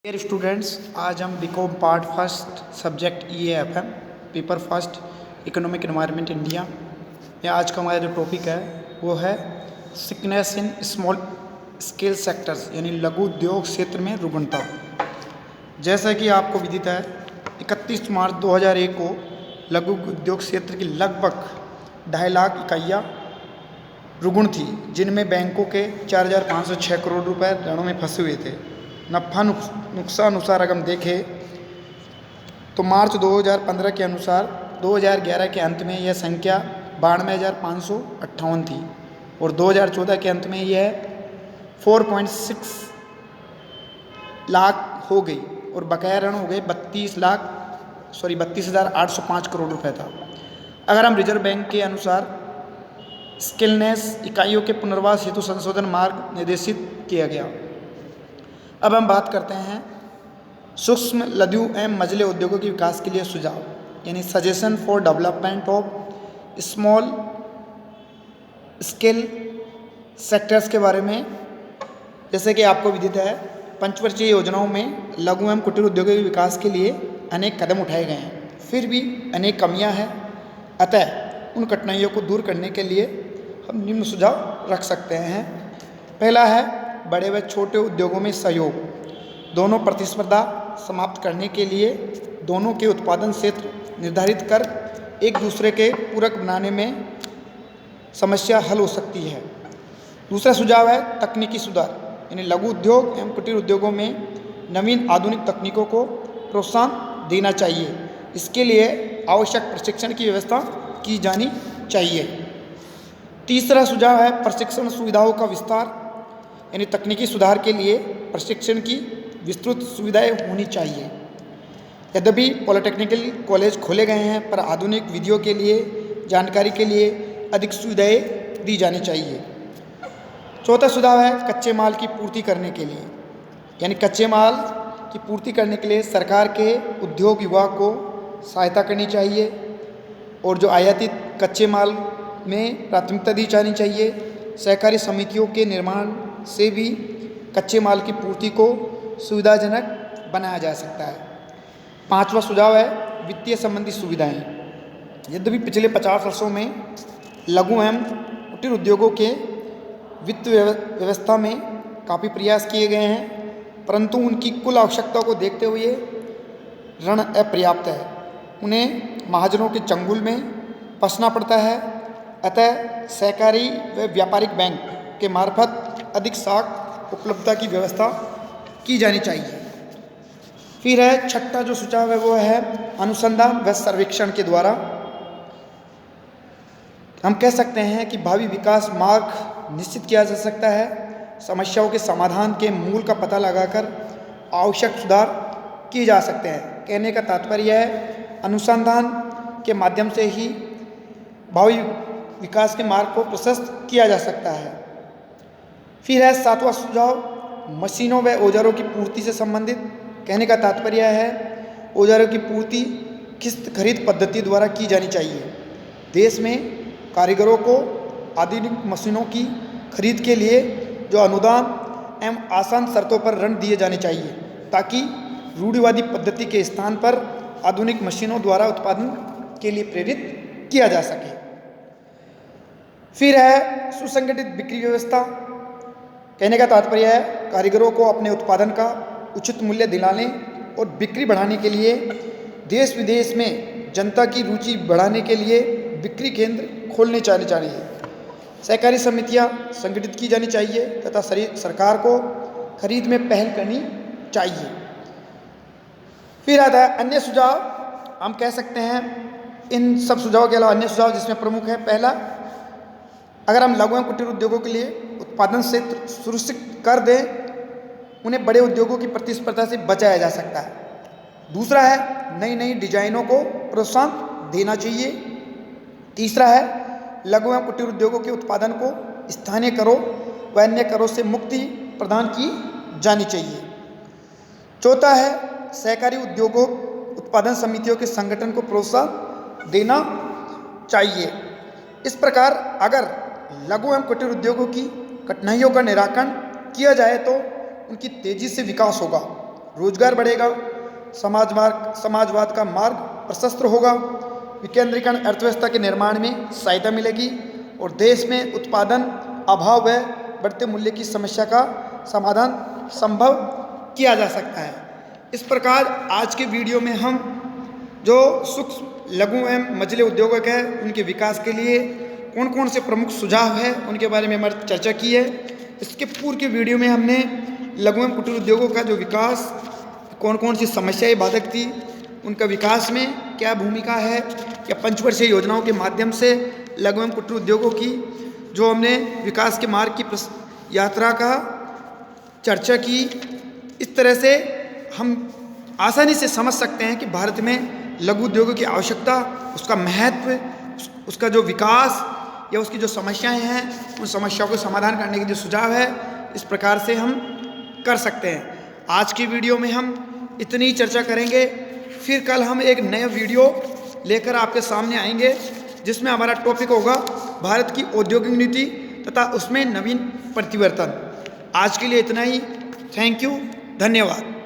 Dear students, आज हम BCom part first subject EAFM paper first economic environment India में आज का हमारा जो टॉपिक है वो है sickness in small scale sectors यानी लघु उद्योग क्षेत्र में रुग्णता। जैसा कि आपको विदित है 31 मार्च 2001 को लघु उद्योग क्षेत्र की लगभग 2.5 लाख इकाइयाँ रुग्ण थी, जिनमें बैंकों के 4,506 करोड़ रुपए ऋणों में फंसे हुए थे। नफ़ा नुकसान अनुसार अगर हम देखें तो मार्च 2015 के अनुसार 2011 के अंत में यह संख्या 92,558 थी और 2014 के अंत में यह 4.6 लाख हो गई और बकाया ऋण हो गए 32,805 करोड़ रुपए था। अगर हम रिजर्व बैंक के अनुसार स्किलनेस इकाइयों के पुनर्वास हेतु संशोधन मार्ग निर्देशित किया गया। अब हम बात करते हैं सूक्ष्म लघु एवं मझले उद्योगों के विकास के लिए सुझाव यानी suggestion for development of small scale sectors के बारे में। जैसे कि आपको विदित है पंचवर्षीय योजनाओं में लघु एवं कुटीर उद्योगों के विकास के लिए अनेक कदम उठाए गए हैं, फिर भी अनेक कमियां हैं। अतः उन कठिनाइयों को दूर करने के लिए हम निम्न सुझाव रख सकते हैं। पहला है बड़े व छोटे उद्योगों में सहयोग। दोनों प्रतिस्पर्धा समाप्त करने के लिए दोनों के उत्पादन क्षेत्र निर्धारित कर एक दूसरे के पूरक बनाने में समस्या हल हो सकती है। दूसरा सुझाव है तकनीकी सुधार यानी लघु उद्योग एवं कुटीर उद्योगों में नवीन आधुनिक तकनीकों को प्रोत्साहन देना चाहिए। इसके लिए आवश्यक प्रशिक्षण की व्यवस्था की जानी चाहिए। तीसरा सुझाव है प्रशिक्षण सुविधाओं का विस्तार यानी तकनीकी सुधार के लिए प्रशिक्षण की विस्तृत सुविधाएं होनी चाहिए। यद्यपि पॉलिटेक्निकल कॉलेज खोले गए हैं, पर आधुनिक विधियों के लिए जानकारी के लिए अधिक सुविधाएं दी जानी चाहिए। चौथा सुझाव है कच्चे माल की पूर्ति करने के लिए यानी कच्चे माल की पूर्ति करने के लिए सरकार के उद्योग विभाग को सहायता करनी चाहिए और जो आयातित कच्चे माल में प्राथमिकता दी जानी चाहिए। सहकारी समितियों के निर्माण से भी कच्चे माल की पूर्ति को सुविधाजनक बनाया जा सकता है। पांचवा सुझाव है वित्तीय संबंधी सुविधाएं। यद्यपि पिछले 50 वर्षों में लघु एवं कुटीर उद्योगों के वित्त व्यवस्था में काफ़ी प्रयास किए गए हैं, परंतु उनकी कुल आवश्यकता को देखते हुए ऋण अपर्याप्त है। उन्हें महाजनों के चंगुल में फंसना पड़ता है। अतः सहकारी व व्यापारिक बैंक के मार्फत अधिक साख उपलब्धता की व्यवस्था की जानी चाहिए। फिर है छठा जो सुझाव है वो है अनुसंधान व सर्वेक्षण के द्वारा हम कह सकते हैं कि भावी विकास मार्ग निश्चित किया जा सकता है। समस्याओं के समाधान के मूल का पता लगाकर आवश्यक सुधार किए जा सकते हैं। कहने का तात्पर्य है अनुसंधान के माध्यम से ही भावी विकास के मार्ग को प्रशस्त किया जा सकता है। फिर है सातवां सुझाव मशीनों व औजारों की पूर्ति से संबंधित। कहने का तात्पर्य है औजारों की पूर्ति किस्त खरीद पद्धति द्वारा की जानी चाहिए। देश में कारीगरों को आधुनिक मशीनों की खरीद के लिए जो अनुदान एवं आसान शर्तों पर ऋण दिए जाने चाहिए, ताकि रूढ़िवादी पद्धति के स्थान पर आधुनिक मशीनों द्वारा उत्पादन के लिए प्रेरित किया जा सके। फिर है सुसंगठित बिक्री व्यवस्था। कहने का तात्पर्य है कारीगरों को अपने उत्पादन का उचित मूल्य दिलाने और बिक्री बढ़ाने के लिए देश विदेश में जनता की रुचि बढ़ाने के लिए बिक्री केंद्र खोलने चाहिए। सहकारी समितियां संगठित की जानी चाहिए तथा सरकार को खरीद में पहल करनी चाहिए। फिर आता है अन्य सुझाव। हम कह सकते हैं इन सब सुझावों के अलावा अन्य सुझाव जिसमें प्रमुख है पहला, अगर हम लघु एवं कुटीर उद्योगों के लिए उत्पादन क्षेत्र सुनिश्चित कर दें, उन्हें बड़े उद्योगों की प्रतिस्पर्धा से बचाया जा सकता है। दूसरा है नई नई डिजाइनों को प्रोत्साहन देना चाहिए। तीसरा है लघु एवं कुटीर उद्योगों के उत्पादन को स्थानीय करों व अन्य करों से मुक्ति प्रदान की जानी चाहिए। चौथा है सहकारी उद्योगों उत्पादन समितियों के संगठन को प्रोत्साहन देना चाहिए। इस प्रकार अगर लघु एवं कुटीर उद्योगों की कठिनाइयों का निराकरण किया जाए तो उनकी तेजी से विकास होगा रोजगार बढ़ेगा, समाजवाद का मार्ग प्रशस्त होगा, विकेंद्रीकरण अर्थव्यवस्था के निर्माण में सहायता मिलेगी और देश में उत्पादन अभाव व बढ़ते मूल्य की समस्या का समाधान संभव किया जा सकता है। इस प्रकार आज के वीडियो में हम जो सूक्ष्म लघु एवं मझले उद्योगक है उनके विकास के लिए कौन कौन से प्रमुख सुझाव है उनके बारे में हमारी चर्चा की है। इसके पूर्व के वीडियो में हमने लघु एवं कुटीर उद्योगों का जो विकास, कौन कौन सी समस्याएं बाधक थी, उनका विकास में क्या भूमिका है, या पंचवर्षीय योजनाओं के माध्यम से लघु एवं कुटीर उद्योगों की जो हमने विकास के मार्ग की यात्रा का चर्चा की। इस तरह से हम आसानी से समझ सकते हैं कि भारत में लघु उद्योगों की आवश्यकता, उसका महत्व, उसका जो विकास या उसकी जो समस्याएं हैं उन समस्याओं को समाधान करने के जो सुझाव है इस प्रकार से हम कर सकते हैं। आज की वीडियो में हम इतनी चर्चा करेंगे, फिर कल हम एक नया वीडियो लेकर आपके सामने आएंगे जिसमें हमारा टॉपिक होगा भारत की औद्योगिक नीति तथा उसमें नवीन परिवर्तन। आज के लिए इतना ही। थैंक यू, धन्यवाद।